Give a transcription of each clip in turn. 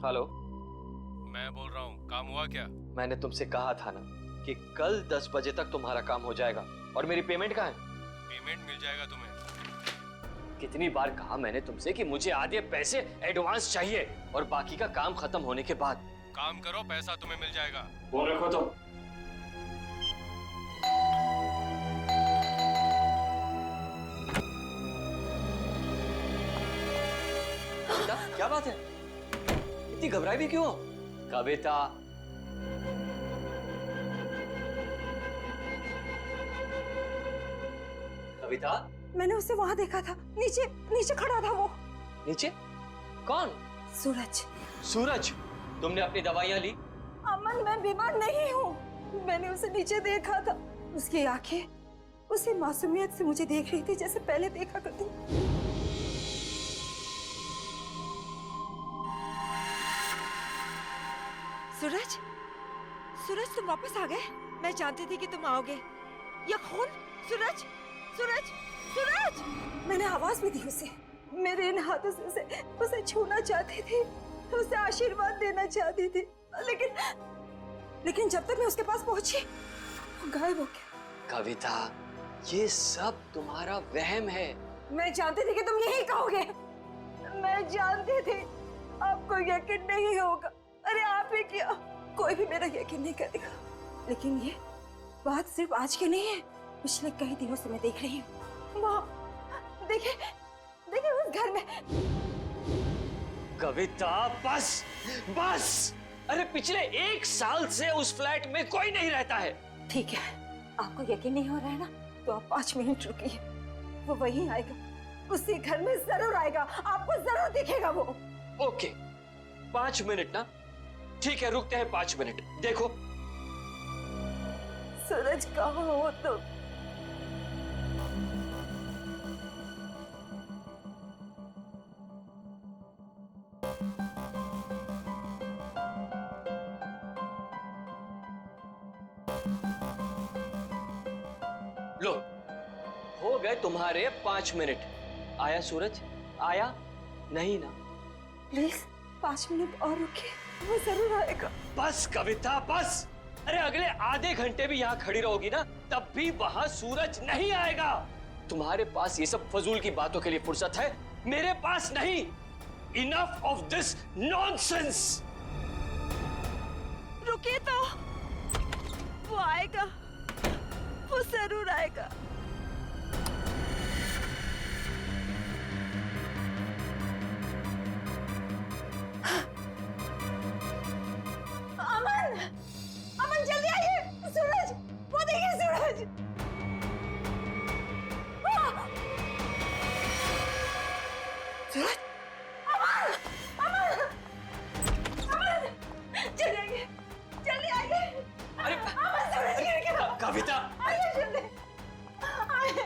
Hello. मैं बोल रहा हूँ, काम हुआ क्या? मैंने तुमसे कहा था ना कि कल 10 बजे तक तुम्हारा काम हो जाएगा। और मेरी पेमेंट कहाँ है? पेमेंट मिल जाएगा तुम्हें। कितनी बार कहा मैंने तुमसे कि मुझे आधे पैसे एडवांस चाहिए और बाकी का काम खत्म होने के बाद। काम करो, पैसा तुम्हें मिल जाएगा। वो रखो तुम। कविता, क्या बात है? इतनी घबराई भी क्यों हो? कविता, कविता। मैंने उसे वहां देखा था, नीचे नीचे खड़ा था वो। नीचे? कौन? सूरज। सूरज, तुमने अपनी दवाइयां ली? अमन, मैं बीमार नहीं हूँ। मैंने उसे नीचे देखा था। उसकी आंखें उसी मासूमियत से मुझे देख रही थी जैसे पहले देखा करती। सूरज, सूरज तुम वापस आ गए। मैं जानती थी कि तुम आओगे। ये खून? सूरज, सूरज, सूरज! मैंने आवाज भी दी उसे। मेरे इन हाथों से उसे छूना चाहती थी, उसे आशीर्वाद देना चाहती थी, लेकिन जब तक मैं उसके पास पहुंची वो गायब हो गया। कविता, ये सब तुम्हारा वहम है। मैं जानती थी कि तुम यही कहोगे। मैं जानती थी आपको यकीन नहीं होगा। अरे आप ही क्या, कोई भी मेरा यकीन नहीं करेगा। लेकिन ये बात सिर्फ आज की नहीं है, पिछले कई दिनों से मैं देख रही हूँ। वहाँ देखिए, देखिए उस घर में। कविता, बस बस। अरे पिछले 1 साल से उस फ्लैट में कोई नहीं रहता है। ठीक है, आपको यकीन नहीं हो रहा है ना, तो आप 5 मिनट रुकिए। वो वहीं आएगा, उसी घर में जरूर आएगा, आपको जरूर दिखेगा वो। ओके, 5 मिनट ना? ठीक है, रुकते हैं 5 मिनट। देखो सूरज, कहाँ हो तुम? लो, हो गए तुम्हारे 5 मिनट। आया सूरज? आया नहीं ना? प्लीज 5 मिनट और रुकिए, वो जरूर आएगा। बस कविता, बस। अरे अगले आधे घंटे भी यहाँ खड़ी रहोगी ना, तब भी वहां सूरज नहीं आएगा। तुम्हारे पास ये सब फजूल की बातों के लिए फुर्सत है, मेरे पास नहीं। Enough of this nonsense. रुकिए तो, वो आएगा, वो जरूर आएगा। अमन, अमन जल्दी आइए। सूरज, वो देखिए सूरज। सूरज, अमन, अमन, अमन, जल्दी आइए, जल्दी आइए। अरे अमन, सूरज गिर गया। कविता, आइए जल्दी, आइए।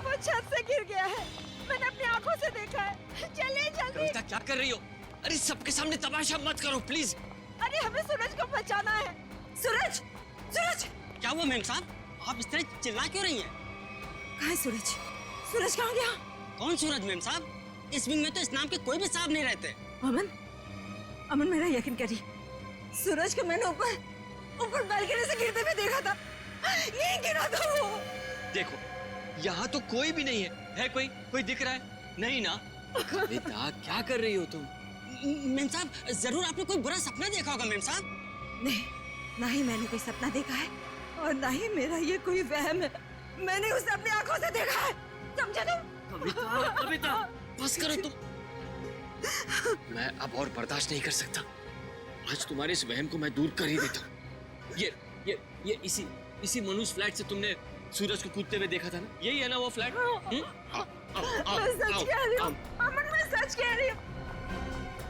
वो छत से गिर गया है, मैंने अपनी आंखों से देखा है। चलिए जल्दी। कविता क्या कर रही हो? अरे सबके सामने तमाशा मत करो प्लीज। अरे हमें सूरज को बचाना है। सूरज, सूरज! क्या हुआ मेम साहब? आप इस तरह चिल्ला क्यों रही हैं? कहाँ है सूरज? सूरज कहाँ गया? कौन सूरज मेम साहब? इस विंग में तो इस नाम के कोई भी साहब नहीं रहते। अमन, अमन मेरा यकीन करिए, सूरज को मैंने ऊपर बालकनी से गिरते हुए देखा था। यहीं गिरा था वो। देखो, यहाँ तो कोई भी नहीं है कोई दिख रहा है? नहीं ना? कविता क्या कर रही हो तुम? मेम साहब, जरूर आपने कोई बुरा सपना देखा होगा मेम साहब। नहीं, ना ही मैंने कोई सपना देखा है और ना ही मेरा ये कोई वहम है। मैंने उसे अपनी आंखों से देखा है, समझे तुम? कविता, बस करो तुम। मैं अब और बर्दाश्त नहीं कर सकता। आज तुम्हारे इस वहम को मैं दूर कर ही देता हूँ। ये इसी मनुष्य फ्लैट से तुमने सूरज को कूदते हुए देखा था ना? यही है ना वो फ्लैट? मैं सच कह रही हूँ अमन, मैं सच कह रही हूँ।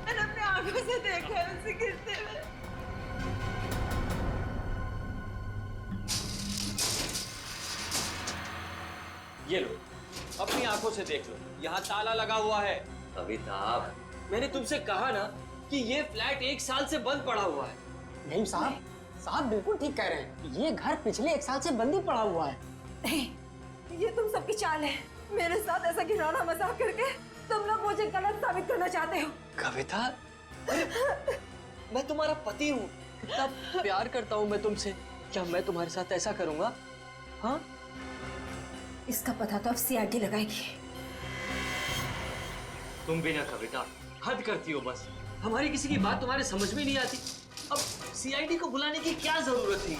मैंने अपनी आंखों से देखा है उसे गिरते हुए। ये लो, अपनी आंखों से देख लो, यहाँ ताला लगा हुआ है। कविता, मैंने तुमसे कहा ना कि ये फ्लैट 1 साल से बंद पड़ा हुआ है। मेम साहब बिल्कुल ठीक कह रहे हैं। ये घर पिछले 1 साल से बंद ही पड़ा हुआ है। नहीं, ये तुम सबकी चाल है। मेरे साथ ऐसा घिनौना मजाक करके तुम लोग मुझे गलत साबित करना चाहते हो। कविता, मैं तुम्हारा पति हूँ, इतना प्यार करता हूँ मैं तुमसे। क्या मैं तुम्हारे साथ ऐसा करूँगा? हाँ? इसका पता तो अब सीआईडी लगाएगी। तुम भी ना कविता, हद करती हो बस। हमारी किसी की बात तुम्हारे समझ में नहीं आती। अब सीआईडी को बुलाने की क्या जरूरत थी?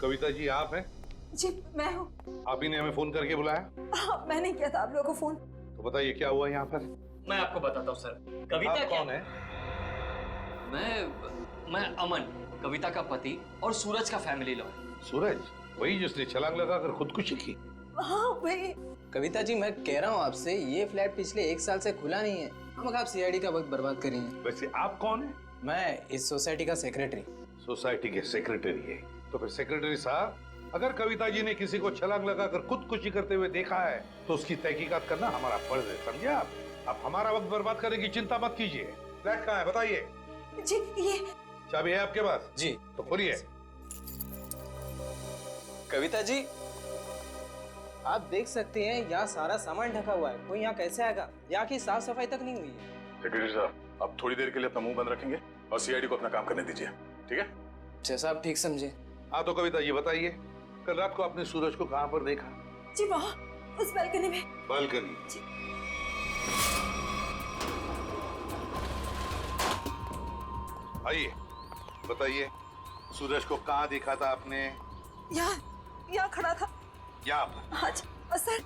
कविता जी आप हैं? जी मैं हूँ। आप ही ने हमें फोन करके बुलाया? हाँ, मैंने किया था आप लोगों को फोन। तो बताइए क्या हुआ यहाँ पर? मैं आपको बताता हूँ सर। कविता आप क्या कौन है? मैं अमन, कविता का पति और सूरज का फैमिली लॉयर। सूरज, वही जिसने छलांग लगाकर खुदकुशी की? हाँ वही। कविता जी मैं कह रहा हूँ आपसे, ये फ्लैट पिछले 1 साल से खुला नहीं है। हम आप सीआईडी का वक्त बर्बाद कर रही हैं। वैसे आप कौन है? मैं इस सोसाइटी का सेक्रेटरी। सोसाइटी के सेक्रेटरी है? तो फिर सेक्रेटरी साहब, अगर कविता जी ने किसी को छलांग लगाकर खुदकुशी करते हुए देखा है तो उसकी तहकीकात करना हमारा फर्ज है, समझे आप? आप हमारा वक्त बर्बाद करने की चिंता मत कीजिए। फ्लैट कहाँ है बताइए? जी ये चाबी है आपके पास? जी। तो खोलिए। कविता जी आप देख सकते हैं यहाँ सारा सामान ढका हुआ है। कोई यहाँ कैसे आएगा? यहाँ की साफ सफाई तक नहीं हुई है। सेक्रेटरी साहब, आप थोड़ी देर के लिए अपना मुंह बंद रखेंगे और सीआईडी को अपना काम करने दीजिए, ठीक है? जैसा आप ठीक समझे। हाँ तो कविता ये बताइए, कल रात को आपने सूरज को कहाँ पर देखा? जी वहाँ उस बालकनी में। बालकनी? आइए बताइए, सूरज को कहाँ देखा था आपने? यहाँ खड़ा था। यहाँ पर? आज सर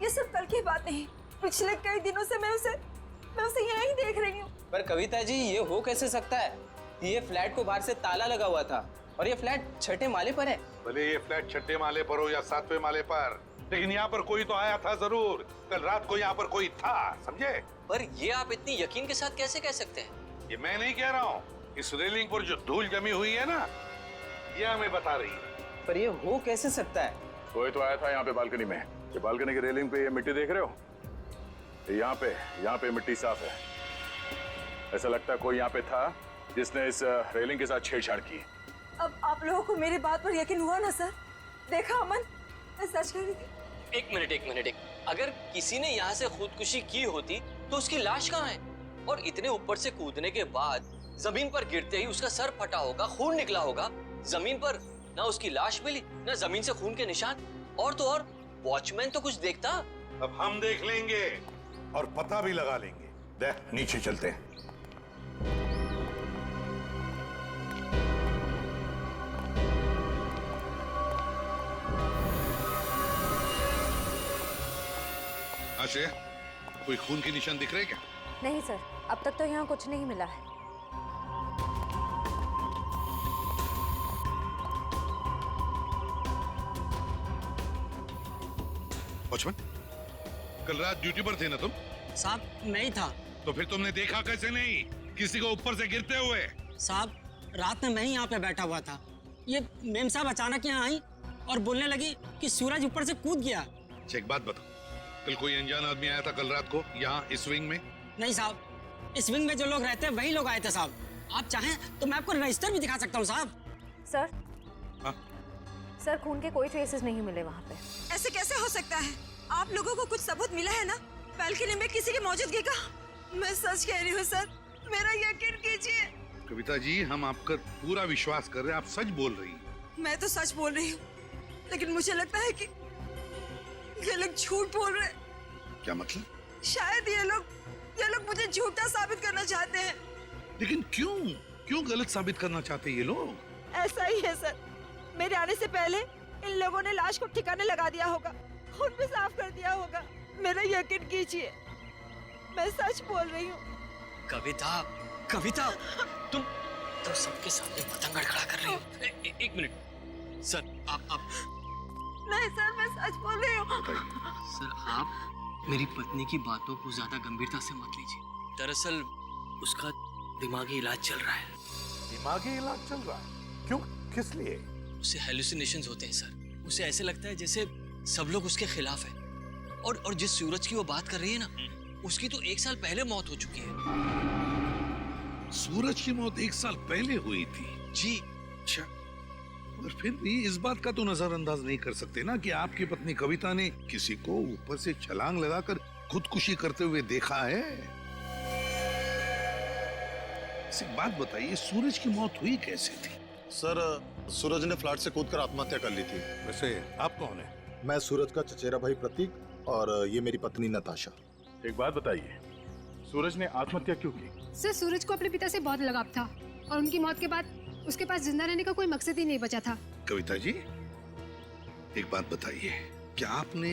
ये सब कल की बात नहीं, पिछले कई दिनों से मैं उसे यहाँ ही देख रही हूँ। पर कविता जी ये हो कैसे सकता है? ये फ्लैट को बाहर से ताला लगा हुआ था और ये फ्लैट 6ठे माले पर है। भले ये फ्लैट 6ठे माले पर हो या 7वें माले पर, लेकिन यहाँ पर कोई तो आया था जरूर। कल रात को यहाँ पर कोई था, समझे? पर ये आप इतनी यकीन के साथ कैसे कह सकते हैं? ये मैं नहीं कह रहा हूँ, इस रेलिंग पर जो धूल जमी हुई है ना, ये हमें बता रही है। पर ये हो कैसे सकता है? कोई तो आया था यहाँ पे बालकनी में। ये बालकनी की रेलिंग पे ये मिट्टी देख रहे हो? यहाँ पे मिट्टी साफ है। ऐसा लगता है कोई यहाँ पे था जिसने इस रेलिंग के साथ छेड़छाड़ की। अब आप लोगों को मेरी बात पर यकीन हुआ ना सर? देखा अमन, मैं सच कह रही थी। एक मिनट। अगर किसी ने यहाँ से खुदकुशी की होती तो उसकी लाश कहाँ है? और इतने ऊपर से कूदने के बाद जमीन पर गिरते ही उसका सर फटा होगा, खून निकला होगा। जमीन पर ना उसकी लाश मिली, ना जमीन से खून के निशान। और तो और वॉचमैन तो कुछ देखता। अब हम देख लेंगे और पता भी लगा लेंगे। देख, नीचे चलते हैं। आशय, कोई खून के निशान दिख रहे क्या? नहीं सर, अब तक तो यहाँ कुछ नहीं मिला है। वॉचमैन, कल रात ड्यूटी पर थे ना तुम? साहब नहीं था। तो फिर तुमने देखा कैसे नहीं किसी को ऊपर से गिरते हुए? साहब रात में मैं ही यहाँ पे बैठा हुआ था। ये मेम साहब अचानक यहाँ आई और बोलने लगी कि सूरज ऊपर से कूद गया। अच्छा एक बात बताओ, कल कोई अनजान आदमी आया था कल रात को यहाँ इस विंग में? नहीं साहब, इस विंग में जो लोग रहते हैं वही लोग आए थे साहब। आप चाहें तो मैं आपको रजिस्टर भी दिखा सकता हूँ साहब। सर हाँ? सर खून के कोई ट्रेसेस नहीं मिले वहाँ पे। ऐसे कैसे हो सकता है? आप लोगों को कुछ सबूत मिला है ना बालकनी में किसी की मौजूदगी का? मैं सच कह रही हूँ सर, मेरा यकीन कीजिए। कविता जी, हम आपका पूरा विश्वास कर रहे हैं, आप सच बोल रही हैं। मैं तो सच बोल रही हूँ, लेकिन मुझे लगता है कि ये लोग झूठ बोल रहे हैं। क्या मतलब? शायद ये लोग मुझे झूठा साबित करना चाहते हैं। लेकिन क्यों गलत साबित करना चाहते हैं ये लोग? ऐसा ही है सर, मेरे आने से पहले इन लोगों ने लाश को ठिकाने लगा दिया होगा, खून भी साफ कर दिया होगा। मेरा यकीन कीजिए, मैं सच बोल रही हूँ। कविता, तुम सबके सामने पतंग खड़ा कर रही हो। एक मिनट सर, आप नहीं सर, मैं सच बोल रही हूँ। सर, आप मेरी पत्नी की बातों को ज्यादा गंभीरता से मत लीजिए। दरअसल उसका दिमागी इलाज चल रहा है। दिमागी इलाज चल रहा है? क्यों, किस लिए? उसे हेलुसिनेशंस होते हैं सर। उसे ऐसे लगता है जैसे सब लोग उसके खिलाफ हैं। और जिस सूरज की वो बात कर रही है ना, उसकी तो 1 साल पहले मौत हो चुकी है। सूरज की मौत 1 साल पहले हुई थी? जी। अच्छा, और फिर भी इस बात का तो नजरअंदाज नहीं कर सकते ना कि आपकी पत्नी कविता ने किसी को ऊपर से छलांग लगाकर खुदकुशी करते हुए देखा है। एक बात बताइए, सूरज की मौत हुई कैसे थी? सर सूरज ने फ्लैट से कूदकर आत्महत्या कर ली थी। वैसे आप कौन है? मैं सूरज का चचेरा भाई प्रतीक और ये मेरी पत्नी नताशा। एक बात बताइए, सूरज ने आत्महत्या क्यों की? सर सूरज को अपने पिता से बहुत लगाव था और उनकी मौत के बाद उसके पास जिंदा रहने का कोई मकसद ही नहीं बचा था। कविता जी, एक बात बताइए, क्या आपने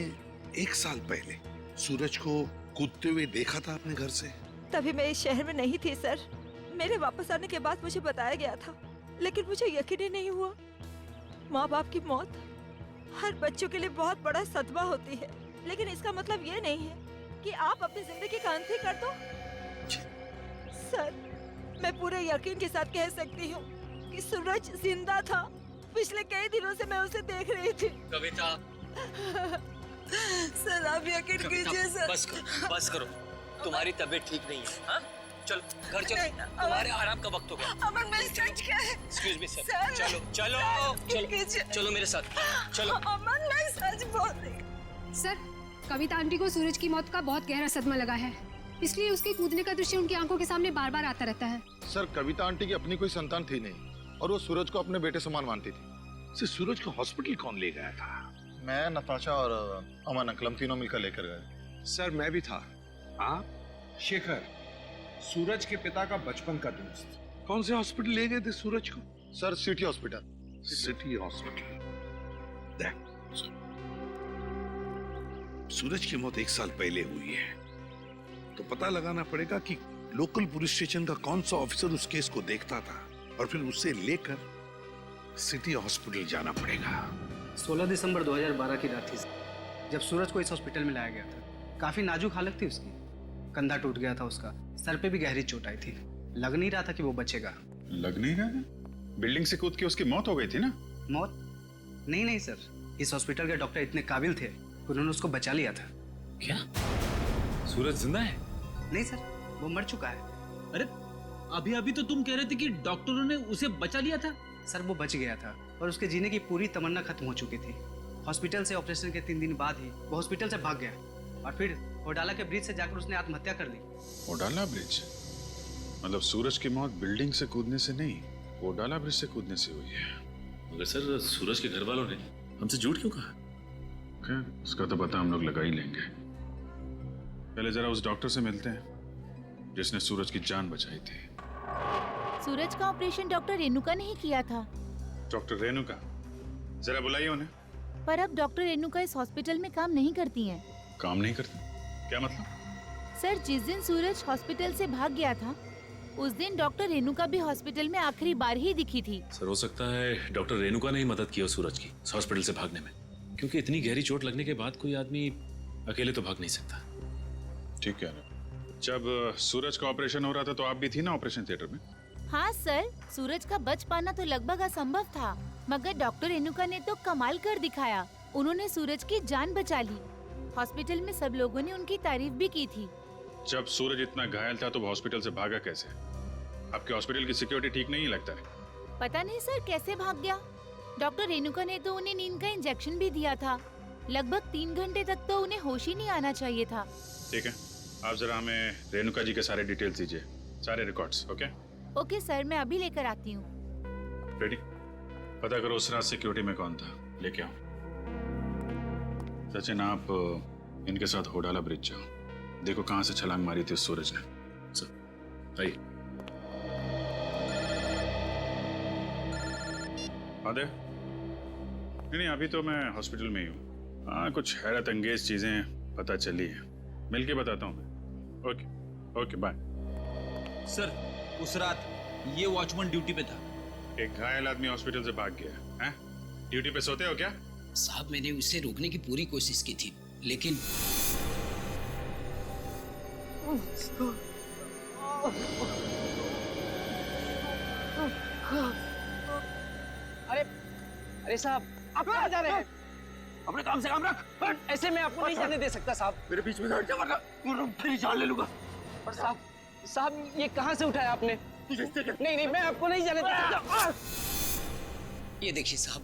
1 साल पहले सूरज को कूदते हुए देखा था अपने घर से? तभी मैं इस शहर में नहीं थी सर। मेरे वापस आने के बाद मुझे बताया गया था, लेकिन मुझे यकीन ही नहीं हुआ। माँ बाप की मौत हर बच्चों के लिए बहुत बड़ा सदमा होती है, लेकिन इसका मतलब ये नहीं है कि आप अपनी जिंदगी का अंत ही कर दो। सर, मैं पूरे यकीन के साथ कह सकती हूँ कि सूरज जिंदा था। पिछले कई दिनों से मैं उसे देख रही थी। कविता, सर आप यकीन कीजिए सर। बस करो। तुम्हारी तबीयत ठीक नहीं है। हाँ? चलो घर चलो, तुम्हारे आराम का वक्त हो गया। अमन, मैं सच क्या है? Excuse me sir. सर, चलो चलो चलो चलो मेरे साथ चलो। अमन, मैं सच बोल रही। सर कविता आंटी को सूरज की मौत का बहुत गहरा सदमा लगा है, इसलिए उसके कूदने का दृश्य उनकी आंखों के सामने बार बार आता रहता है। सर कविता आंटी की अपनी कोई संतान थी नहीं और वो सूरज को अपने बेटे समान मानती थी। सूरज को हॉस्पिटल कौन ले गया था? मैं, नताशा और अमन अंकल, हम तीनों मिलकर लेकर गए। सर मैं भी था। आप? शेखर, सूरज के पिता का बचपन का दोस्त। कौन से हॉस्पिटल ले गए थे सूरज को? Sir city hospital. City hospital. देख, सूरज की मौत 1 साल पहले हुई है, तो पता लगाना पड़ेगा कि लोकल पुलिस स्टेशन का कौन सा ऑफिसर उस केस को देखता था, और फिर उसे लेकर सिटी हॉस्पिटल जाना पड़ेगा। 16 दिसंबर 2012 की रात थी जब सूरज को इस हॉस्पिटल में लाया गया था। काफी नाजुक हालत थी उसकी, कंधा टूट गया था उसका, सर पे भी गहरी चोट आई थी। लग नहीं रहा था कि वो बचेगा। लग नहीं रहा था? बिल्डिंग से कूद के उसकी मौत हो गई थी ना? मौत? नहीं सर, इस हॉस्पिटल के डॉक्टर इतने काबिल थे, उन्होंने उसको बचा लिया था। क्या सूरज जिंदा है? नहीं सर, वो मर चुका है। अरे अभी अभी तो तुम कह रहे थे कि डॉक्टरों ने उसे बचा लिया था। सर वो बच गया था और उसके जीने की पूरी तमन्ना खत्म हो चुकी थी। हॉस्पिटल से ऑपरेशन के 3 दिन बाद ही वो हॉस्पिटल से भाग गया और फिर ओडाला के ब्रिज से जाकर उसने आत्महत्या कर ली। ओडाला ब्रिज? मतलब सूरज की मौत बिल्डिंग से कूदने से नहीं, ओडाला ब्रिज से कूदने से हुई है। मगर सर सूरज के घर वालों ने हमसे झूठ क्यों कहा? क्या उसका तो पता हम लोग लगा ही लेंगे। पहले जरा उस डॉक्टर से मिलते हैं जिसने सूरज की जान बचाई थी। सूरज का ऑपरेशन डॉक्टर रेणुका ने ही किया था। डॉक्टर रेणुका? जरा बुलाइए उन्हें। पर अब डॉक्टर रेणुका इस हॉस्पिटल में काम नहीं करती हैं। काम नहीं करती? क्या मतलब? सर जिस दिन सूरज हॉस्पिटल से भाग गया था, उस दिन डॉक्टर रेणुका भी हॉस्पिटल में आखिरी बार ही दिखी थी। सर हो सकता है डॉक्टर रेणुका ने ही मदद की हो सूरज की हॉस्पिटल से भागने में, क्योंकि इतनी गहरी चोट लगने के बाद कोई आदमी अकेले तो भाग नहीं सकता। ठीक है। जब सूरज का ऑपरेशन हो रहा था तो आप भी थी ना ऑपरेशन थिएटर में? हाँ सर, सूरज का बच पाना तो लगभग असंभव था, मगर डॉक्टर रेणुका ने तो कमाल कर दिखाया। उन्होंने सूरज की जान बचा ली। हॉस्पिटल में सब लोगों ने उनकी तारीफ भी की थी। जब सूरज इतना घायल था तो वो हॉस्पिटल से भागा कैसे? आपके हॉस्पिटल की सिक्योरिटी ठीक नहीं लगता है? पता नहीं सर कैसे भाग गया। डॉक्टर रेणुका ने तो उन्हें नींद का इंजेक्शन भी दिया था। लगभग 3 घंटे तक तो उन्हें होश ही नहीं आना चाहिए था। ठीक है, आप जरा हमें रेणुका जी के सारे डिटेल्स दीजिए, सारे रिकॉर्ड्स। ओके ओके सर, मैं अभी लेकर आती हूँ। रेडी? पता करो उस रात सिक्योरिटी में कौन था, लेके आओ। सचिन आप इनके साथ होडाला ब्रिज जाओ, देखो कहां से छलांग मारी थी उस सूरज ने। सर आइए। आदे? नहीं अभी तो मैं हॉस्पिटल में ही हूँ। हाँ कुछ हैरत अंगेज चीजें पता चली है, मिलके बताता हूँ मैं। Okay okay bye. सर उस रात ये वॉचमैन ड्यूटी पे था। एक घायल आदमी हॉस्पिटल से भाग गया है? ड्यूटी पे सोते हो क्या? साहब मैंने उसे रोकने की पूरी कोशिश की थी, लेकिन अरे साहब, आप कहाँ जा रहे हैं? अपने काम से काम रख। ऐसे मैं आपको नहीं जाने दे सकता साहब। मेरे बीच में हट जा वरना फिर जान ले लूंगा। और साहब ये कहाँ से उठाया आपने? नहीं मैं आपको नहीं जाने दे सकता। ये देखिए साहब,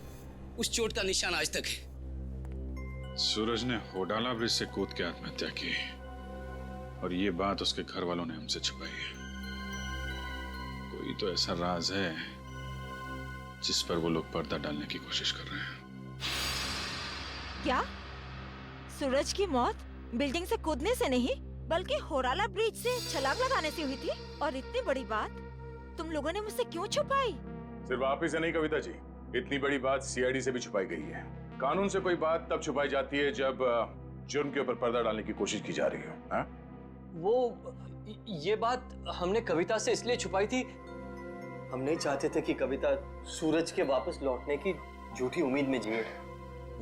उस चोट का निशान आज तक है। सूरज ने होडाला ब्रिज से कूद के आत्महत्या की और ये बात उसके घर वालों ने हमसे छुपाई है। कोई तो ऐसा राज है जिस पर वो लोग पर्दा डालने की कोशिश कर रहे हैं। क्या सूरज की मौत बिल्डिंग से कूदने से नहीं बल्कि होराला ब्रिज से छलांग लगाने से हुई थी? और इतनी बड़ी बात तुम लोगों ने मुझसे क्यों छुपाई? सिर्फ आप ही से नहीं कविता जी, इतनी बड़ी बात सीआईडी से भी छुपाई गई है। कानून से कोई बात तब छुपाई जाती है जब जुर्म के ऊपर पर्दा डालने की कोशिश की जा रही हो। हाँ? वो ये बात हमने कविता से इसलिए छुपाई थी, हम नहीं चाहते थे कि कविता सूरज के वापस लौटने की झूठी उम्मीद में जिए।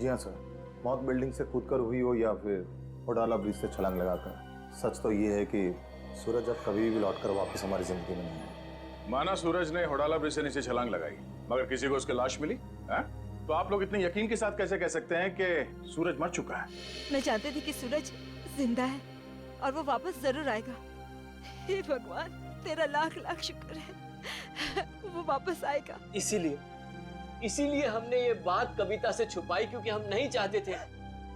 जी हाँ सर, मौत बिल्डिंग से कूदकर हुई हो या फिर होडाला ब्रिज से छलांग लगाकर, सच तो ये है कि सूरज अब कभी भी लौटकर वापस हमारी जिंदगी में नहीं है। माना सूरज ने होडाला ब्रिज से नीचे छलांग लगाई मगर किसी को उसकी लाश मिली, है? तो आप लोग इतने यकीन के साथ कैसे कह सकते हैं कि सूरज मर चुका है? मैं जानती थी कि सूरज जिंदा है और वो वापस जरूर आएगा। हे भगवान, तेरा लाख लाख शुक्र है, वो वापस आएगा। इसीलिए हमने ये बात कविता से छुपाई, क्योंकि हम नहीं चाहते थे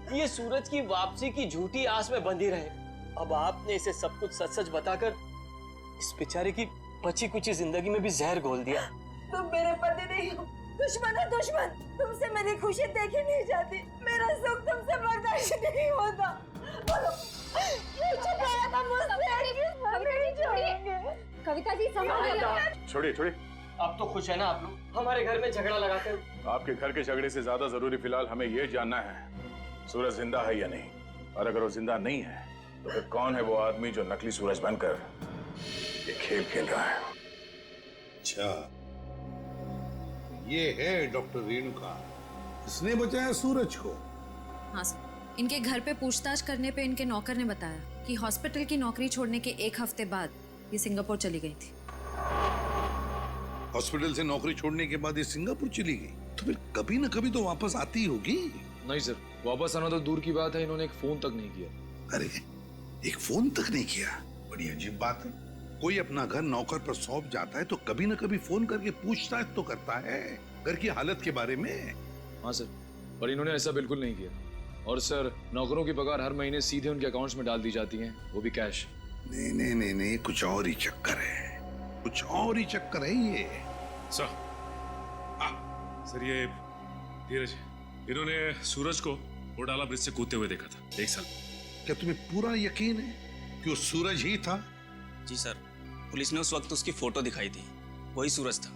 कि ये सूरज की वापसी की झूठी आस में बंधी रहे। अब आपने इसे सब कुछ सच सच बताकर इस बेचारे की बची कुची जिंदगी में भी जहर घोल दिया। तुम मेरे पति नहीं हो, दुश्मन है दुश्मन। तुमसे मेरी खुशी देखी नहीं जाती, मेरा सुख तुमसे बर्दाश्त नहीं होता। बोलो, क्यों छुपाया था मुझसे? कविता जी संभालिए। छोड़िए। अब तो खुश है ना आप लोग हमारे घर में झगड़ा लगाकर? आपके घर के झगड़े से ज्यादा जरूरी फिलहाल हमें यह जानना है सूरज जिंदा है या नहीं, और अगर वो जिंदा नहीं है तो फिर कौन है वो आदमी जो नकली सूरज बनकर ये खेल खेल रहा है? अच्छा, ये है डॉक्टर रेणुका, इसने बचाया सूरज को। हाँ सर, इनके घर पे पूछताछ करने पे इनके नौकर ने बताया कि हॉस्पिटल की नौकरी छोड़ने के 1 हफ्ते बाद ये सिंगापुर चली गई थी। हॉस्पिटल से नौकरी छोड़ने के बाद ये सिंगापुर चली गई, तो फिर कभी ना कभी तो वापस आती होगी। नहीं सर, वापस आना तो दूर की बात है, इन्होंने एक फोन तक नहीं किया। अरे, एक फोन तक नहीं किया? बड़ी अजीब बात है। कोई अपना घर नौकर पर सौंप जाता है तो कभी ना कभी फोन करके पूछताछ तो करता है घर की हालत के बारे में। हाँ सर, पर इन्होंने ऐसा बिल्कुल नहीं किया। और सर, नौकरों की पगार हर महीने सीधे उनके अकाउंट्स में डाल दी जाती है, वो भी कैश। नहीं, कुछ और ही चक्कर है, कुछ और ही चक्कर है ये। सर ये धीरज, इन्होंने सूरज को होडाला ब्रिज से कूदते हुए देखा था 1 साल। क्या तुम्हें पूरा यकीन है कि वो सूरज ही था? जी सर, पुलिस ने उस वक्त उसकी फोटो दिखाई थी, वही सूरज था।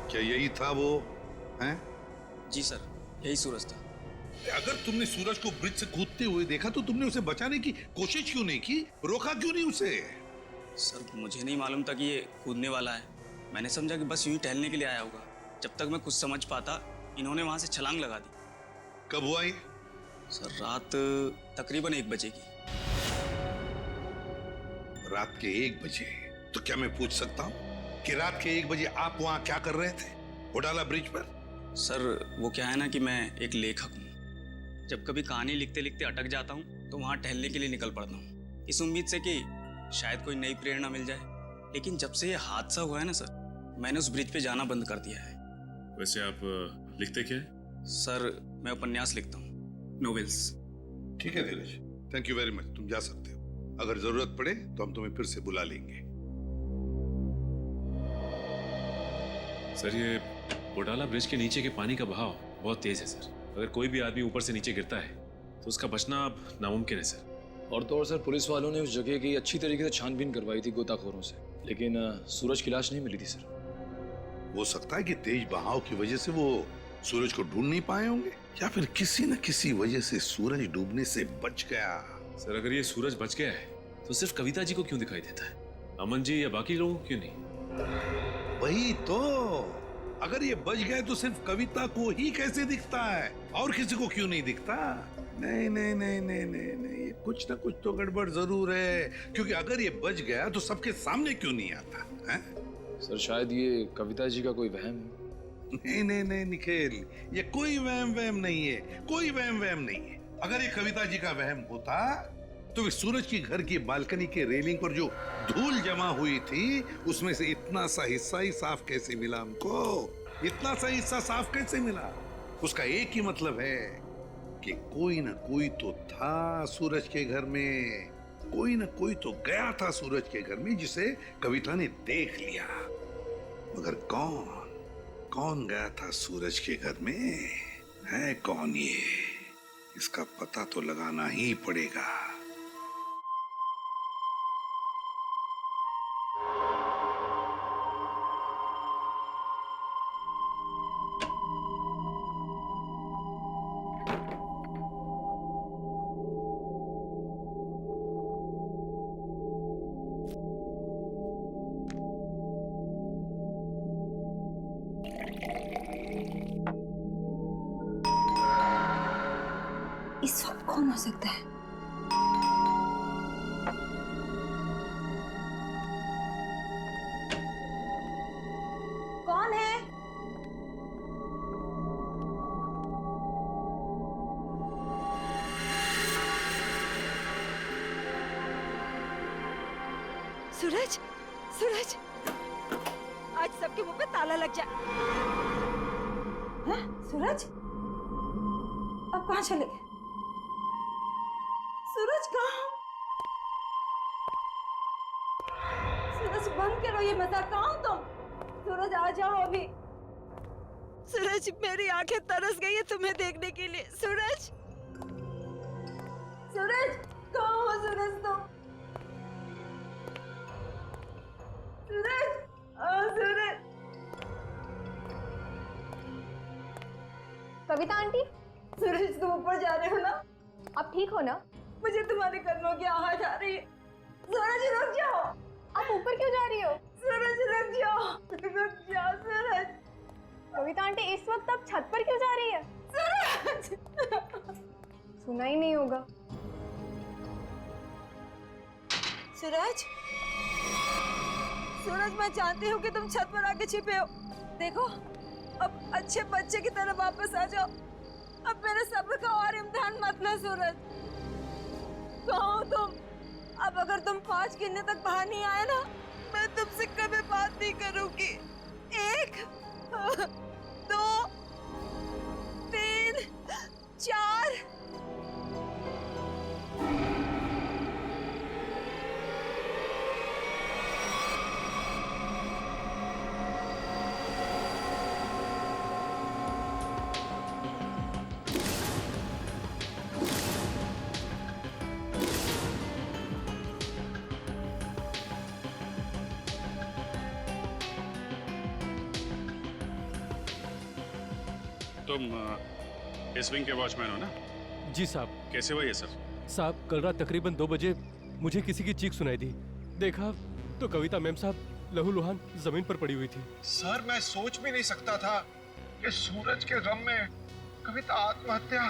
क्या यही था वो? हैं? जी सर, यही सूरज था। अगर तुमने सूरज को ब्रिज से कूदते हुए देखा तो तुमने उसे बचाने की कोशिश क्यों नहीं की? रोका क्यों नहीं उसे? सर, मुझे नहीं मालूम था कि ये कूदने वाला है। मैंने समझा कि बस यूं ही टहलने के लिए आया होगा। जब तक मैं कुछ समझ पाता, इन्होंने वहां से छलांग लगा दी। कब हुआ ये? सर, रात तकरीबन 1 बजे की। रात के 1 बजे? तो क्या मैं पूछ सकता हूँ कि रात के 1 बजे आप वहाँ क्या कर रहे थे होडाला ब्रिज पर? सर, वो क्या है ना कि मैं एक लेखक हूँ। जब कभी कहानी लिखते लिखते अटक जाता हूँ तो वहाँ टहलने के लिए निकल पड़ता हूँ, इस उम्मीद से कि शायद कोई नई प्रेरणा मिल जाए। लेकिन जब से ये हादसा हुआ है ना सर, मैंने उस ब्रिज पे जाना बंद कर दिया है। वैसे आप लिखते क्या है? सर, मैं उपन्यास लिखता हूँ, नोवेल्स। ठीक है धीरज, थैंक यू वेरी मच, तुम जा सकते हो। अगर जरूरत पड़े तो हम तुम्हें फिर से बुला लेंगे। सर, ये होडाला ब्रिज के नीचे के पानी का बहाव बहुत तेज है सर। अगर कोई भी आदमी ऊपर से नीचे गिरता है तो उसका बचना अब नामुमकिन है सर। और तो और सर, पुलिस वालों ने उस जगह की अच्छी तरीके से छानबीन करवाई थी गोताखोरों से, लेकिन सूरज की लाश नहीं मिली थी सर। हो सकता है कि तेज बहाव की वजह से वो सूरज को ढूंढ नहीं पाए होंगे, या फिर किसी न किसी वजह से सूरज डूबने से बच गया। सर, अगर ये सूरज बच गया है तो सिर्फ कविता जी को क्यों दिखाई देता है? अमन जी या बाकी लोगों को क्यों नहीं? वही तो, अगर ये बच गए तो सिर्फ कविता को ही कैसे दिखता है, और किसी को क्यों नहीं दिखता? नहीं नहीं नहीं नहीं नहीं नहीं, कुछ ना कुछ तो गड़बड़ जरूर है, क्योंकि अगर ये बच गया तो सबके सामने क्यों नहीं आता है? सर, शायद ये कविता जी का कोई वहम है। नहीं नहीं नहीं निखिल, ये कोई वहम नहीं है, कोई वहम नहीं है। अगर ये कविता जी का वहम होता तो वे सूरज की घर की बालकनी के रेलिंग पर जो धूल जमा हुई थी उसमें से इतना सा हिस्सा ही साफ कैसे मिला हमको? इतना सा हिस्सा साफ कैसे मिला? उसका एक ही मतलब है कि कोई ना कोई तो था सूरज के घर में, कोई ना कोई तो गया था सूरज के घर में जिसे कविता ने देख लिया, मगर कौन गया था सूरज के घर में? है कौन ये? इसका पता तो लगाना ही पड़ेगा। इस वक्त कौन हो सकता है? कौन है? सूरज, सूरज, आज सबके मुंह पे ताला लग जाए। हाँ? सूरज, अब कहाँ चले गए? सूरज कहाँ? सूरज बंद करो ये मजाक, कहाँ हो तुम? सूरज आ जाओ अभी। सूरज, मेरी आंखें तरस गई है तुम्हें देखने के लिए। सूरज, सूरज कहाँ हो सूरज तुम? सूरज, सूरज। कविता आंटी, सूरज तुम ऊपर जा रहे हो ना? आप ठीक हो ना? मुझे तुम्हारे कदमों की आवाज आ रही है। सूरज रुक जाओ। आप ऊपर क्यों जा रही हो? सूरज रुक जाओ, रुक जाओ सूरज। कविता आंटी, इस वक्त आप छत पर क्यों जा रही है? सूरज, सुना ही नहीं होगा। सूरज, सूरज मैं जानती हूँ कि तुम छत पर आके छिपे हो। देखो, अब अच्छे बच्चे की तरह वापस आ जाओ। अब मेरे सब्र का और इम्तिहान मत लो सूरज। कहाँ हो तुम? अब अगर तुम 5 गिनने तक बाहर नहीं आए ना, मैं तुमसे कभी बात नहीं करूंगी। 1, 2, 3, 4। तुम इस विंग के वॉचमैन हो ना? जी साहब। कैसे हुआ ये सब? साहब, कल रात तकरीबन 2 बजे मुझे किसी की चीख सुनाई दी। देखा तो कविता मैम साहब लहूलुहान जमीन पर पड़ी हुई थी। सर, मैं सोच भी नहीं सकता था कि सूरज के गम में कविता आत्महत्या।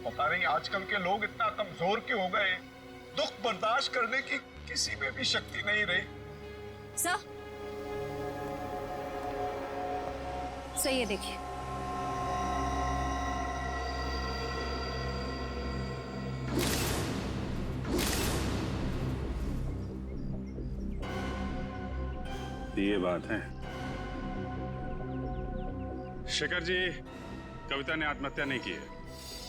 पता नहीं आजकल के लोग इतना कमजोर क्यों हो गए। दुख बर्दाश्त करने की किसी में भी शक्ति नहीं रही। सर, सही है, देखिए। ये बात है। शेखर जी, कविता ने आत्महत्या नहीं की है।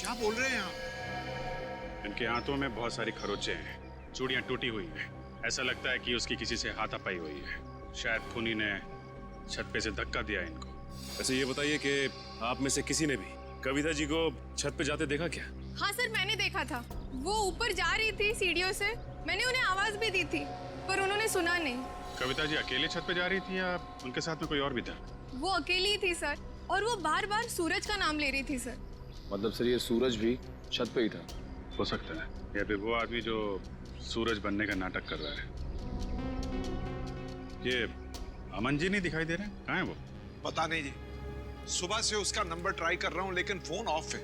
क्या बोल रहे हैं आप? इनके हाथों में बहुत सारी खरोंचें हैं, चूड़ियां टूटी हुई हैं। ऐसा लगता है कि उसकी किसी से हाथापाई हुई है। शायद खूनी ने छत पे से धक्का दिया इनको। वैसे ये बताइए कि आप में से किसी ने भी कविता जी को छत पे जाते देखा क्या? हाँ सर, मैंने देखा था। वो ऊपर जा रही थी सीढ़ियों से। मैंने उन्हें आवाज भी दी थी, पर उन्होंने सुना नहीं। कविता जी अकेले छत पे जा रही थी या उनके साथ में कोई और भी था? वो अकेली थी सर, और वो बार बार सूरज का नाम ले रही थी सर। मतलब सर, ये सूरज भी छत पे ही था? हो सकता है, या फिर वो आदमी जो सूरज बनने का नाटक कर रहा है। ये अमन जी नहीं दिखाई दे रहे? कहाँ है वो? पता नहीं जी, सुबह से उसका नंबर ट्राई कर रहा हूँ लेकिन फोन ऑफ है।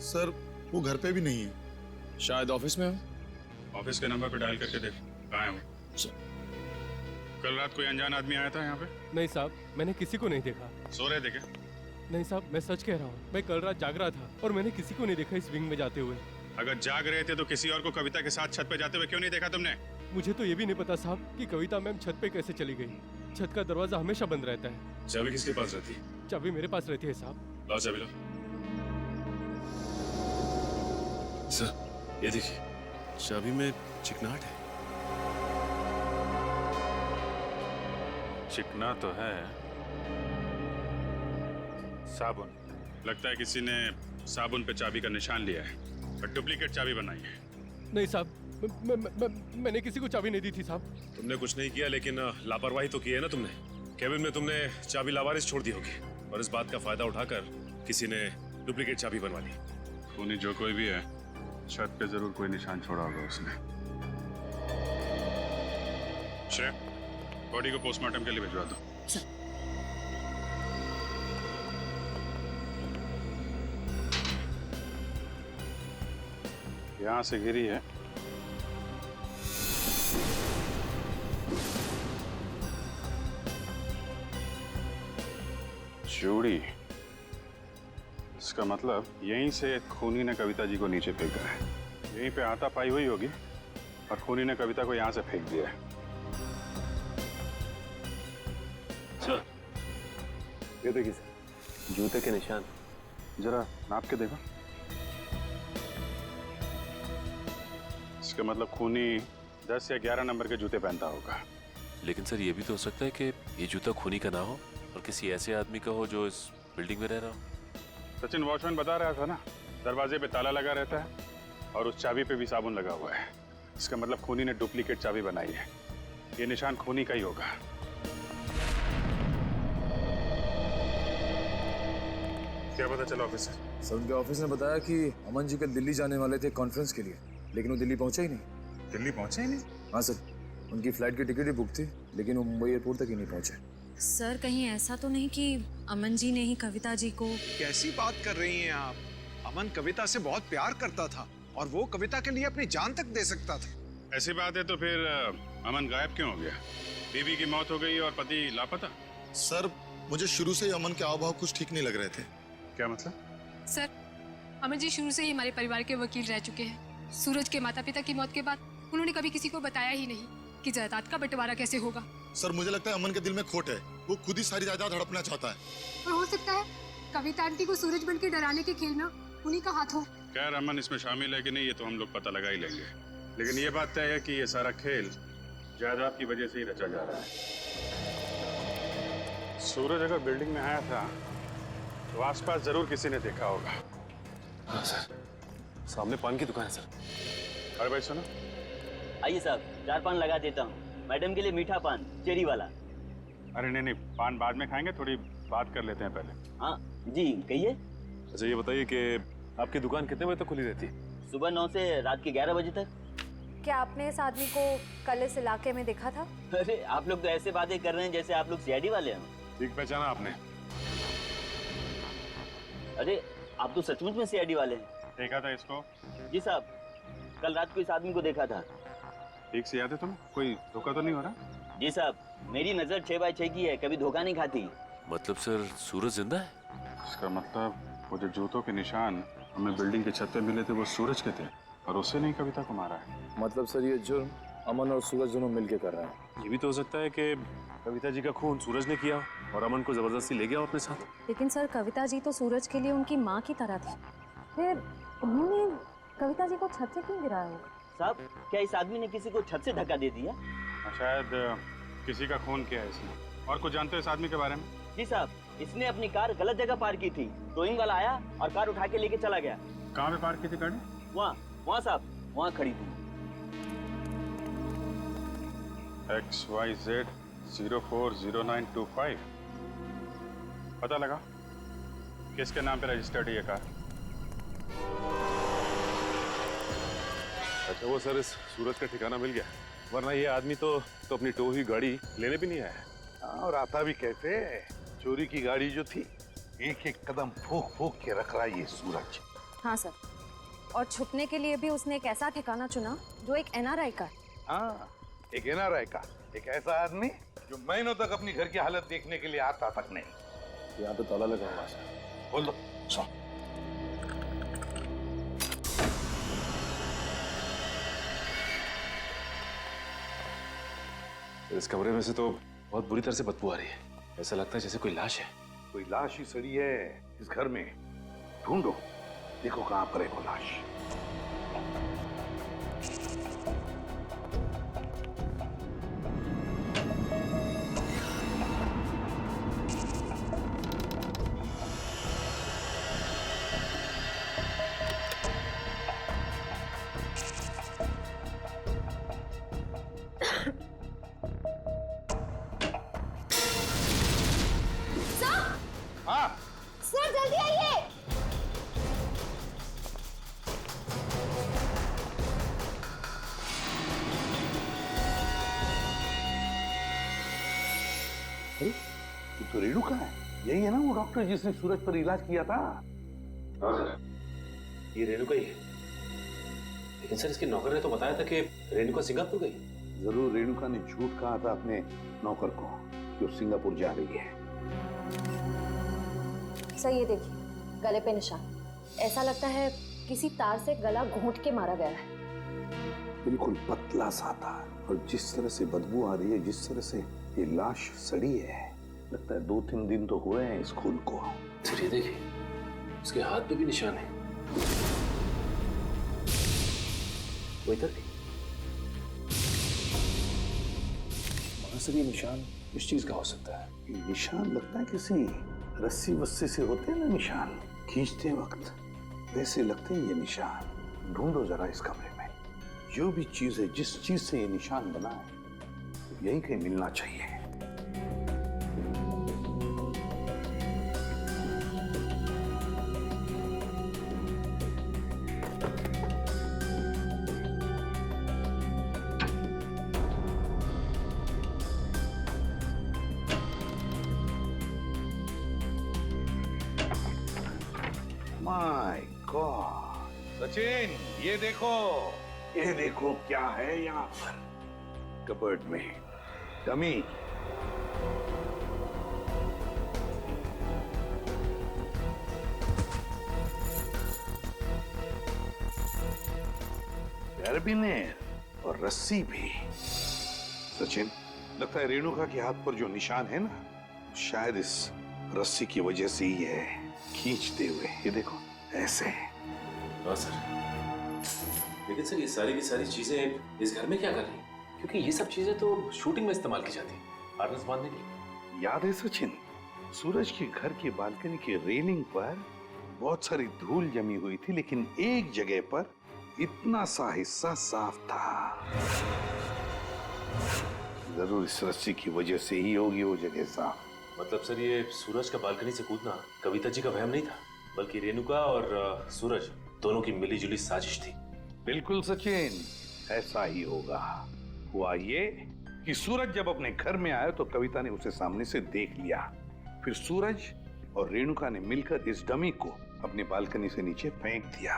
सर, वो घर पे भी नहीं है। शायद ऑफिस में हो। ऑफिस के नंबर पे डायल करके देख, कहाँ है वो? कल रात कोई अनजान आदमी आया था यहाँ पे? नहीं साहब, मैंने किसी को नहीं देखा। सो रहे थे क्या? नहीं साहब, मैं सच कह रहा हूँ। मैं कल रात जाग रहा था और मैंने किसी को नहीं देखा इस विंग में जाते हुए। अगर जाग रहे थे तो किसी और को कविता के साथ छत पे जाते हुए क्यों नहीं देखा तुमने? मुझे तो ये भी नहीं पता साहब कि कविता मैम छत पे कैसे चली गई। छत का दरवाजा हमेशा बंद रहता है। चाबी किसके पास रहती है? चाबी मेरे पास रहती है साहब। लाओ चाबी लो। सर, ये देखिए, चाबी में चिकनाहट है। चिकना तो है। साबुन, लगता है किसी ने साबुन पे चाबी का निशान लिया है और डुप्लीकेट चाबी बनाई है। नहीं साहब, मैंने किसी को चाबी नहीं दी थी साहब। तुमने कुछ नहीं किया, लेकिन लापरवाही तो की है ना तुमने। केबिन में तुमने चाबी लावारिस छोड़ दी होगी और इस बात का फायदा उठाकर किसी ने डुप्लीकेट चाबी बनवा ली। खूनी जो कोई भी है, छत पे जरूर कोई निशान छोड़ा होगा उसने। शेफ, बॉडी को पोस्टमार्टम के लिए भिजवा दो। यहां से गिरी है। चूड़ी, इसका मतलब यहीं से खूनी ने कविता जी को नीचे फेंका है। यहीं पे हाथापाई हुई होगी और खूनी ने कविता को यहां से फेंक दिया है। सर, ये देखिए सर, जूते के निशान। जरा नाप के देखो। इसका मतलब खूनी 10 या 11 नंबर के जूते पहनता होगा। लेकिन सर, ये भी तो हो सकता है कि ये जूता खूनी का ना हो और किसी ऐसे आदमी का हो जो इस बिल्डिंग में रह रहा हो। सचिन वॉचमैन बता रहा था ना, दरवाजे पे ताला लगा रहता है और उस चाबी पे भी साबुन लगा हुआ है। इसका मतलब खूनी ने डुप्लीकेट चाबी बनाई है। ये निशान खूनी का ही होगा। क्या पता चला ऑफिसर? सर, उनके ऑफिस ने बताया कि अमन जी कल दिल्ली जाने वाले थे कॉन्फ्रेंस के लिए, लेकिन वो दिल्ली पहुंचे ही नहीं। दिल्ली पहुंचे ही नहीं? हाँ सर, उनकी फ्लाइट की टिकट ही बुक थी, लेकिन वो मुंबई एयरपोर्ट तक ही नहीं पहुंचे। सर, कहीं ऐसा तो नहीं कि अमन जी ने ही कविता जी को? कैसी बात कर रही हैं आप? अमन कविता से बहुत प्यार करता था और वो कविता के लिए अपनी जान तक दे सकता था। ऐसी बात है तो फिर अमन गायब क्यों हो गया? बीवी की मौत हो गई और पति लापता? सर, मुझे शुरू से ही अमन के हाव-भाव कुछ ठीक नहीं लग रहे थे। क्या मतलब? सर, अमन जी शुरू से ही हमारे परिवार के वकील रह चुके हैं। सूरज के माता पिता की मौत के बाद उन्होंने कभी किसी को बताया ही नहीं कि जायदाद का बंटवारा कैसे होगा। सर, मुझे लगता है अमन के दिल में खोट है। वो खुद ही सारी जायदाद हड़पना चाहता है। और हो सकता है कविता आंटी को सूरज बन के डराने के खेल में उन्हीं का हाथ हो। खैर, अमन इसमें शामिल है कि नहीं ये तो हम लोग पता लगा ही लेंगे, लेकिन ये बात तय है कि ये सारा खेल जायदाद की वजह से ही रचा जा रहा है। सूरज अगर बिल्डिंग में आया था तो आसपास जरूर किसी ने देखा होगा। हाँ सर, सामने पान की दुकान है सर। अरे भाई सुनो। आइए साहब, 4 पान लगा देता हूँ। मैडम के लिए मीठा पान, चेरी वाला। अरे नहीं, पान बाद में खाएंगे, थोड़ी बात कर लेते हैं पहले। हाँ जी, कहिए। अच्छा, ये बताइए कि आपकी दुकान कितने बजे तक खुली रहती है? सुबह 9 से रात के 11 बजे तक। क्या आपने इस आदमी को कल इस इलाके में देखा था? अरे आप लोग तो ऐसे बातें कर रहे हैं जैसे आप लोग सीआईडी वाले हैं। ठीक पहचाना आपने? अरे आप तो सचमुच में सीआईडी वाले हैं। देखा था इसको? जी साहब, कल रात को इस आदमी को देखा था। ठीक से याद है तुम्हें? कोई धोखा तो नहीं हो रहा? जी साहब, मेरी नजर 6x6 की है, कभी धोखा नहीं खाती। मतलब सर, सूरज जिंदा है? इसका मतलब वो जो जूतों के निशान हमें बिल्डिंग की छत पे मिले थे वो सूरज के थे और उससे नहीं कविता को मारा है। मतलब सर, ये जुर्म अमन और सूरज दोनों मिलके कर रहे हैं। ये भी तो हो सकता है कि कविता जी का खून सूरज ने किया और अमन को जबरदस्ती ले गया अपने साथ। लेकिन सर, कविता जी तो सूरज के लिए उनकी माँ की तरह थी। फिर उन्होंने कविता जी को छत से क्यों गिराया होगा? साहब, क्या इस आदमी ने किसी को छत से धक्का दे दिया? शायद किसी का खून किया है इसने। और कुछ जानते हो इस आदमी के बारे में? जी साहब, इसने अपनी कार गलत जगह पार्क की थी। टोइंग वाला आया और कार उठा के लेके चला गया। कहाँ पे पार्क की थी गाड़ी? वहाँ साहब, वहाँ खड़ी थी। XYZ 040925। पता लगा किसके नाम पे रजिस्टर्ड है ये कार? अच्छा, वो सर, इस सूरज का ठिकाना मिल गया, वरना ये आदमी तो अपनी टो हुई गाड़ी लेने भी नहीं आया। और आता भी कैसे? चोरी की गाड़ी जो थी, एक एक कदम फूक फूक के रख रहा है ये सूरज। हाँ सर, और छुपने के लिए भी उसने एक ऐसा ठिकाना चुना जो एक एनआरआई का। हाँ, एक एनआरआई का, एक ऐसा आदमी जो महीनों तक अपनी घर की हालत देखने के लिए आता तक नहीं। यहाँ पे ताला लगा हुआ है। बोल दो। सुन, इस कमरे में से तो बहुत बुरी तरह से बदबू आ रही है। ऐसा लगता है जैसे कोई लाश है। कोई लाश ही सड़ी है इस घर में। ढूंढो, देखो कहाँ पर है वो लाश। अरे ये तो रेणुका है, यही है ना वो डॉक्टर जिसने सूरज पर इलाज किया था? हाँ सर, ये रेणुका ही है। लेकिन सर इसके नौकर ने तो बताया था कि रेणुका सिंगापुर गई। जरूर रेणुका ने झूठ कहा था अपने नौकर को कि वो सिंगापुर जा रही है। सर ये देखिए, गले पे निशान। ऐसा लगता है किसी तार से गला घोंट के मारा गया है। बिल्कुल पतला सा था, और जिस तरह से बदबू आ रही है, जिस तरह से ये लाश सड़ी है, लगता है 2-3 दिन तो हुए हैं इस खून को। सर ये देखिए, उसके हाथ पे भी निशान है। वो इधर भी। मगर सर ये निशान इस चीज का हो सकता है? ये निशान लगता है किसी रस्सी वस्सी से होते हैं ना निशान, खींचते वक्त वैसे लगते हैं ये निशान। ढूंढो जरा इस कमरे में, जो भी चीज है, जिस चीज से ये निशान बना है, यही कहीं मिलना चाहिए। माय गॉड, सचिन ये देखो क्या है यहाँ पर कबर्ड में। डमी। कैरबिनेर और रस्सी भी। सचिन, लगता है रेणुका के हाथ पर जो निशान है ना, शायद इस रस्सी की वजह से ही है, खींचते हुए। ये देखो ऐसे। हाँ सर, लेकिन सर ये सारी की सारी चीजें इस घर में क्या कर रही हैं? क्योंकि ये सब चीजें तो शूटिंग में इस्तेमाल की जाती हैं, हार्नेस बांधने के लिए। याद है सचिन, सूरज के घर की बालकनी की रेलिंग पर बहुत सारी धूल जमी हुई थी, लेकिन एक जगह पर इतना सा हिस्सा साफ था। जरूर इस रस्सी की वजह से ही होगी वो जगह साफ। मतलब सर ये सूरज का बालकनी से कूदना कविता जी का वहम नहीं था, बल्कि रेणुका और सूरज दोनों की मिलीजुली साजिश थी। बिल्कुल सचिन, ऐसा ही होगा। हुआ ये कि सूरज जब अपने घर में आया तो कविता ने उसे सामने से देख लिया। फिर सूरज और रेणुका ने मिलकर इस डमी को अपनी बालकनी से नीचे फेंक दिया।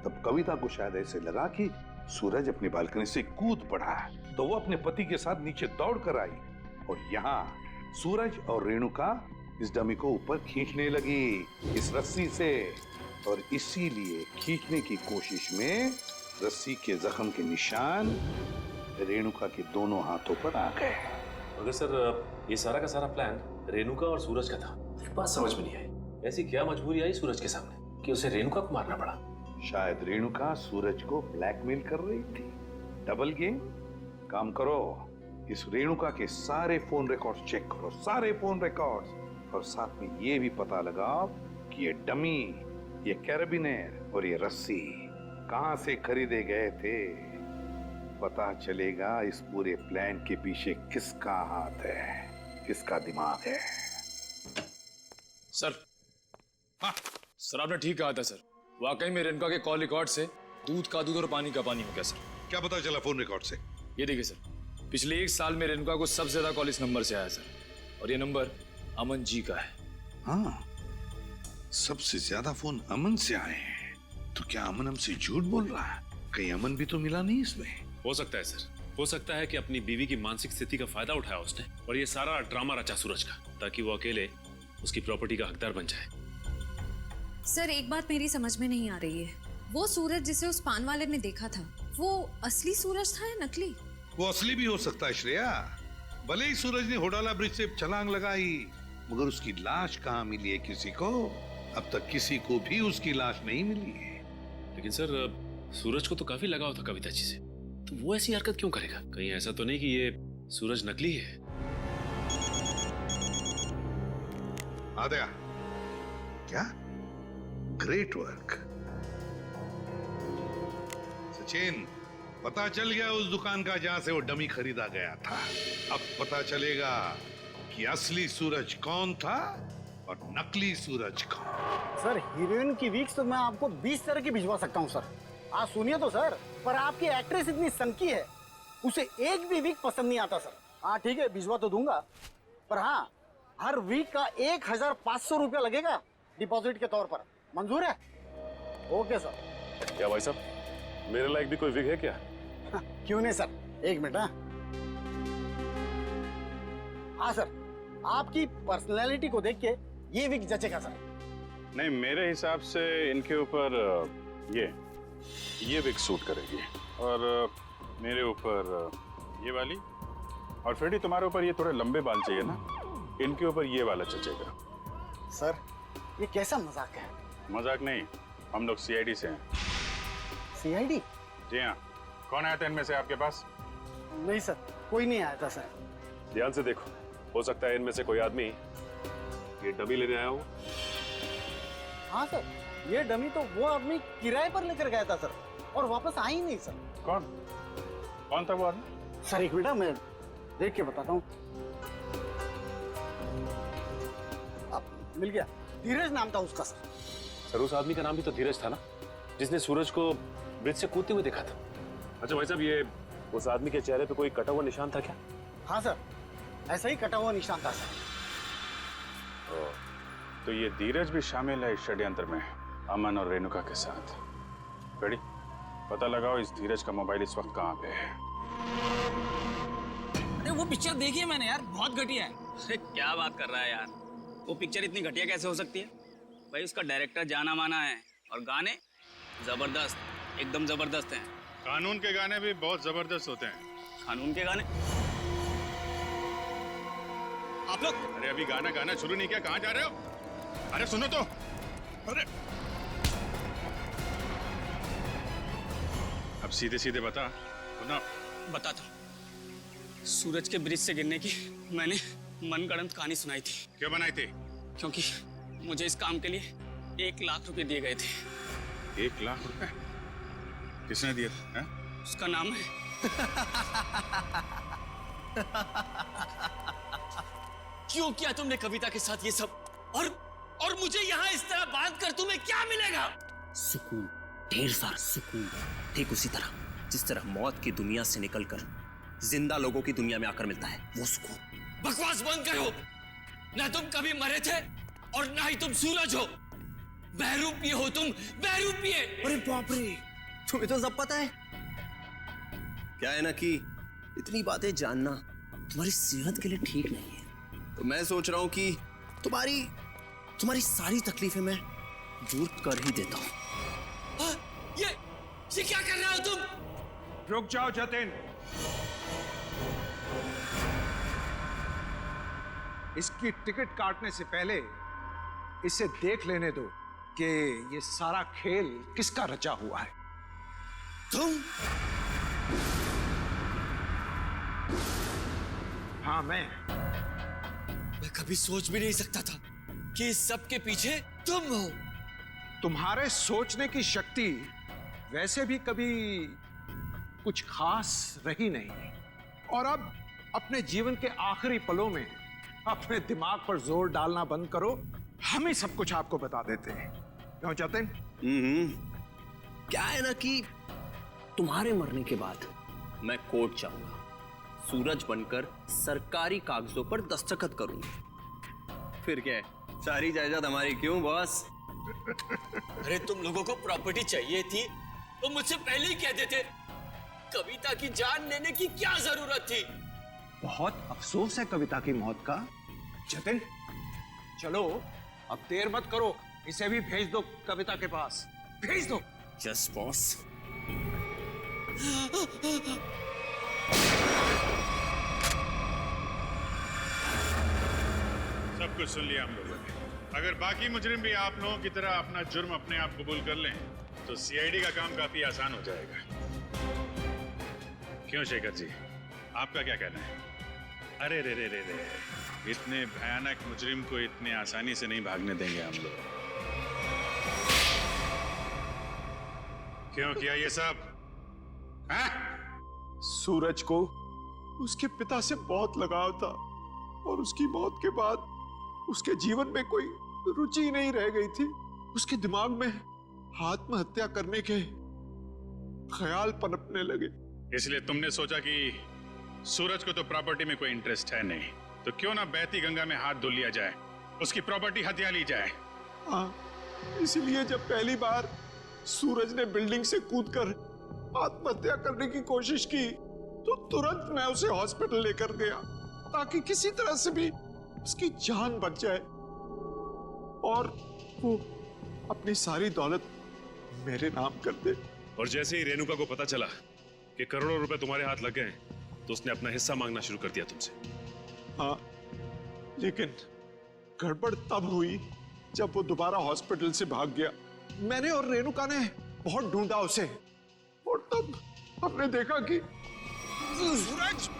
तब कविता को शायद ऐसे लगा कि सूरज अपनी बालकनी से कूद पड़ा, तो वो अपने पति के साथ नीचे दौड़ कर आई और यहाँ सूरज और रेणुका इस डमी को ऊपर खींचने लगी इस रस्सी से, और इसीलिए खींचने की कोशिश में रस्सी के जख्म के निशान रेणुका के दोनों हाथों पर आ गए। मगर सर ये सारा का सारा प्लान रेणुका और सूरज का था। एक बात समझ में नहीं आई, ऐसी क्या मजबूरी आई सूरज के सामने कि उसे रेणुका को मारना पड़ा? शायद रेणुका सूरज को ब्लैकमेल कर रही थी। Double game. काम करो, इस रेणुका के सारे फोन रिकॉर्ड्स चेक करो, सारे फोन रिकॉर्ड्स, और साथ में ये भी पता लगाओ कि ये डमी, ये कैरबिनेर और ये रस्सी कहां से खरीदे गए थे। पता चलेगा इस पूरे प्लान के पीछे किसका हाथ है, किसका दिमाग है। सर, हाँ सर, आपने ठीक कहा था सर। वाकई में रेणुका के कॉल रिकॉर्ड से दूध का दूध और पानी का पानी हो गया सर। क्या पता चला फोन रिकॉर्ड से? ये देखिए सर, पिछले 1 साल में रेणुका को सबसे ज्यादा कॉल इस नंबर से आया सर, और ये नंबर अमन जी का है। हाँ, सबसे ज्यादा फोन अमन से आए हैं। तो क्या अमन हमसे झूठ बोल रहा है? कहीं अमन भी तो मिला नहीं इसमें? हो सकता है सर, हो सकता है कि अपनी बीवी की मानसिक स्थिति का फायदा उठाया उसने और ये सारा ड्रामा रचा सूरज का, ताकि वो अकेले उसकी प्रॉपर्टी का हकदार बन जाए। सर एक बात मेरी समझ में नहीं आ रही है, वो सूरज जिसे उस पान वाले ने देखा था, वो असली सूरज था या नकली? वो असली भी हो सकता है श्रेया। भले ही सूरज ने होडाला ब्रिज से छलांग लगाई, मगर उसकी लाश कहाँ मिली है किसी को? अब तक किसी को भी उसकी लाश नहीं मिली है। लेकिन सर सूरज को तो काफी लगाव था कविता जी से, तो वो ऐसी हरकत क्यों करेगा? कहीं ऐसा तो नहीं कि ये सूरज नकली है? आद्या, क्या? Great work Sachin. पता चल गया उस दुकान का जहां से वो डमी खरीदा गया था। अब पता चलेगा कि असली सूरज कौन था और नकली सूरज कौन। सर हीरोइन की वीक्स तो मैं आपको 20 तरह की भिजवा सकता हूँ सर। आप सुनिए तो सर, पर आपकी एक्ट्रेस इतनी सनकी है, उसे एक भी वीक पसंद नहीं आता सर। हाँ ठीक है, भिजवा तो दूंगा, पर हाँ, हर वीक का 1500 रुपया लगेगा डिपॉजिट के तौर पर। मंजूर है? Okay sir. क्या भाई साहब, मेरे लायक भी कोई विग है क्या? क्यों नहीं सर, एक मिनट। हाँ सर, आपकी पर्सनैलिटी को देख के ये विग जचेगा सर। नहीं, मेरे हिसाब से इनके ऊपर ये विग सूट करेगी, और मेरे ऊपर ये वाली, और फ्रेडी तुम्हारे ऊपर ये थोड़े लंबे बाल चाहिए ना, इनके ऊपर ये वाला जचेगा। सर, ये कैसा मजाक है? मजाक नहीं, हम लोग सीआईडी से हैं। सीआईडी? जी हाँ। कौन आया था इनमें से आपके पास? नहीं सर, कोई नहीं आया था सर। ध्यान से देखो, हो सकता है इनमें से कोई आदमी ये डमी लेने आया हो। हाँ सर, ये डमी तो वो आदमी किराए पर लेकर गया था सर, और वापस आ ही नहीं सर। कौन था वो आदमी? सर एक मिनट, मैं देख के बताता हूँ। मिल गया, धीरज नाम था उसका सर। सर उस आदमी का नाम भी तो धीरज था ना, जिसने सूरज को ब्रिज से कूदते हुए देखा था। अच्छा भाई साहब, ये उस आदमी के चेहरे पे कोई कटा हुआ निशान था क्या? हाँ सर, ऐसा ही कटा हुआ निशान था सर। तो ये धीरज भी शामिल है इस षड्यंत्र में, अमन और रेणुका के साथ। रेडी, पता लगाओ इस धीरज का मोबाइल इस वक्त कहाँ पे है। अरे वो पिक्चर देखी है मैंने यार, बहुत घटिया है। अरे क्या बात कर रहा है यार, वो पिक्चर इतनी घटिया कैसे हो सकती है भाई? उसका डायरेक्टर जाना माना है, और गाने जबरदस्त, एकदम जबरदस्त हैं। कानून के गाने भी बहुत जबरदस्त होते हैं। कानून के गाने? आप लोग, अरे अभी गाना शुरू नहीं किया, कहाँ जा रहे हो? अरे सुनो तो। अरे अब सीधे सीधे बता ना। बताता हूँ। सूरज के ब्रिज से गिरने की मैंने मनगढ़ंत कहानी सुनाई थी। क्यों बनाई थी? क्योंकि मुझे इस काम के लिए 1 लाख रुपए दिए गए थे। 1 लाख रुपए? किसने दिए थे? उसका नाम है क्यों किया तुमने कविता के साथ ये सब? और मुझे यहाँ इस तरह बांध कर तुम्हें क्या मिलेगा? सुकून, ढेर सारा सुकून। ठीक उसी तरह जिस तरह मौत की दुनिया से निकलकर जिंदा लोगों की दुनिया में आकर मिलता है, वो सुकून। बकवास बंद करो। ना तुम कभी मरे थे और ना ही तुम सूरज हो। बहरूपिये हो तुम, बहरूपिये। अरे बाप रे, तुम्हें तो सब पता है। क्या है ना कि इतनी बातें जानना तुम्हारी सेहत के लिए ठीक नहीं है। तो मैं सोच रहा हूं कि तुम्हारी सारी तकलीफें मैं दूर कर ही देता हूं। ये क्या कर रहे हो तुम? रुक जाओ जतिन। इसकी टिकट काटने से पहले इसे देख लेने दो कि ये सारा खेल किसका रचा हुआ है। तुम? हाँ, मैं कभी सोच भी नहीं सकता था कि इस सब के पीछे तुम हो। तुम्हारे सोचने की शक्ति वैसे भी कभी कुछ खास रही नहीं, और अब अपने जीवन के आखिरी पलों में अपने दिमाग पर जोर डालना बंद करो। हम ही सब कुछ आपको बता देते हैं। क्यों जतिन? क्या है ना कि तुम्हारे मरने के बाद मैं कोर्ट जाऊंगा, सूरज बनकर सरकारी कागजों पर दस्तखत करूंगा। फिर क्या है, सारी जायदाद हमारी। क्यों बॉस? अरे तुम लोगों को प्रॉपर्टी चाहिए थी तो मुझसे पहले ही कह देते। कविता की जान लेने की क्या जरूरत थी? बहुत अफसोस है कविता की मौत का। जतिन, चलो अब देर मत करो, इसे भी भेज दो कविता के पास, भेज दो। Yes boss. सब कुछ सुन लिया हम लोगों ने। अगर बाकी मुजरिम भी आप लोगों की तरह अपना जुर्म अपने आप कबूल कर लें तो सीआईडी का काम काफी आसान हो जाएगा। क्यों शेखर जी, आपका क्या कहना है? अरे रे रे रे रे, इतने भयानक मुजरिम को इतने आसानी से नहीं भागने देंगे हम लोग। क्यों किया ये सब? सूरज को उसके पिता से बहुत लगाव था, और उसकी मौत के बाद उसके जीवन में कोई रुचि नहीं रह गई थी। उसके दिमाग में आत्महत्या करने के ख्याल पनपने लगे। इसलिए तुमने सोचा कि सूरज को तो प्रॉपर्टी में कोई इंटरेस्ट है नहीं, तो क्यों ना बहती गंगा में हाथ धुल लिया जाए, उसकी प्रॉपर्टी हत्या ली जाए। हाँ, इसीलिए जब पहली बार सूरज ने बिल्डिंग से कूदकर आत्महत्या करने की कोशिश की तो तुरंत मैं उसे हॉस्पिटल लेकर गया ताकि किसी तरह से भी उसकी जान बच जाए और वो अपनी सारी दौलत मेरे नाम कर दे। और जैसे ही रेणुका को पता चला कि करोड़ों रुपए तुम्हारे हाथ लग गए तो उसने अपना हिस्सा मांगना शुरू कर दिया तुमसे। हाँ, लेकिन गड़बड़ तब हुई जब वो दोबारा हॉस्पिटल से भाग गया। मैंने और रेणुका ने बहुत ढूंढा उसे और तब हमने देखा कि सूरज,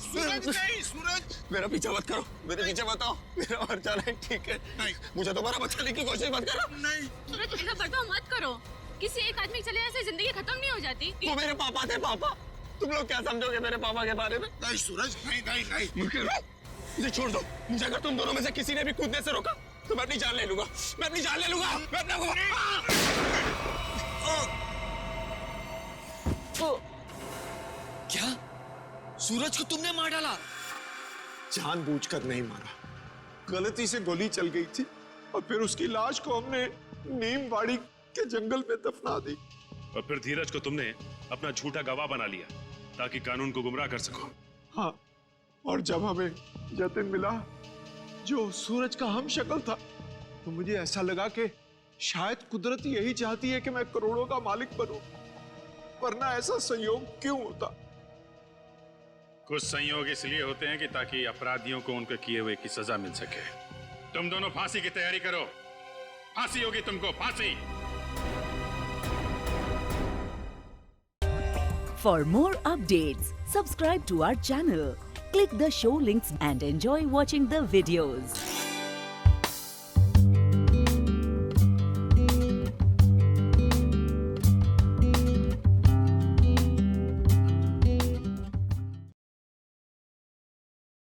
सूरज नहीं, सूरज मेरा पीछा मत करो, मेरे पीछे मत आओ, मेरा मर जाना है, ठीक है? नहीं, मुझे दोबारा बचाने की कोशिश मत करो। नहीं सूरज, ऐसा बर्ताव मत करो। किसी एक आदमी चले जाने से जिंदगी खत्म नहीं हो जाती। वो मेरे पापा थे। पापा, तुम लोग क्या समझोगे मेरे पापा के बारे में? नहीं सूरज, नहीं नहीं नहीं, मुझे छोड़ दो। मुझे अगर तुम दोनों में से किसी ने भी कूदने से रोका तो मैं अपनी जान ले लूंगा, मैं अपनी जान ले लूंगा, मैं अपना क्या सूरज को तुमने मार डाला? जानबूझकर नहीं मारा, गलती से गोली चल गई थी और फिर उसकी लाश को हमने नीमवाड़ी के जंगल में दफना दी। और फिर धीरज को तुमने अपना झूठा गवाह बना लिया ताकि कानून को गुमराह कर सको। हाँ, और जब हमें जतिन मिला जो सूरज का हम शक्ल था तो मुझे ऐसा लगा कि शायद कुदरत यही चाहती है कि मैं करोड़ों का मालिक बनूं, वरना ऐसा संयोग क्यों होता? कुछ संयोग इसलिए होते हैं कि ताकि अपराधियों को उनके किए हुए की सजा मिल सके। तुम दोनों फांसी की तैयारी करो, फांसी होगी तुमको, फांसी। For more updates, subscribe to our channel, click the show links and enjoy watching the videos.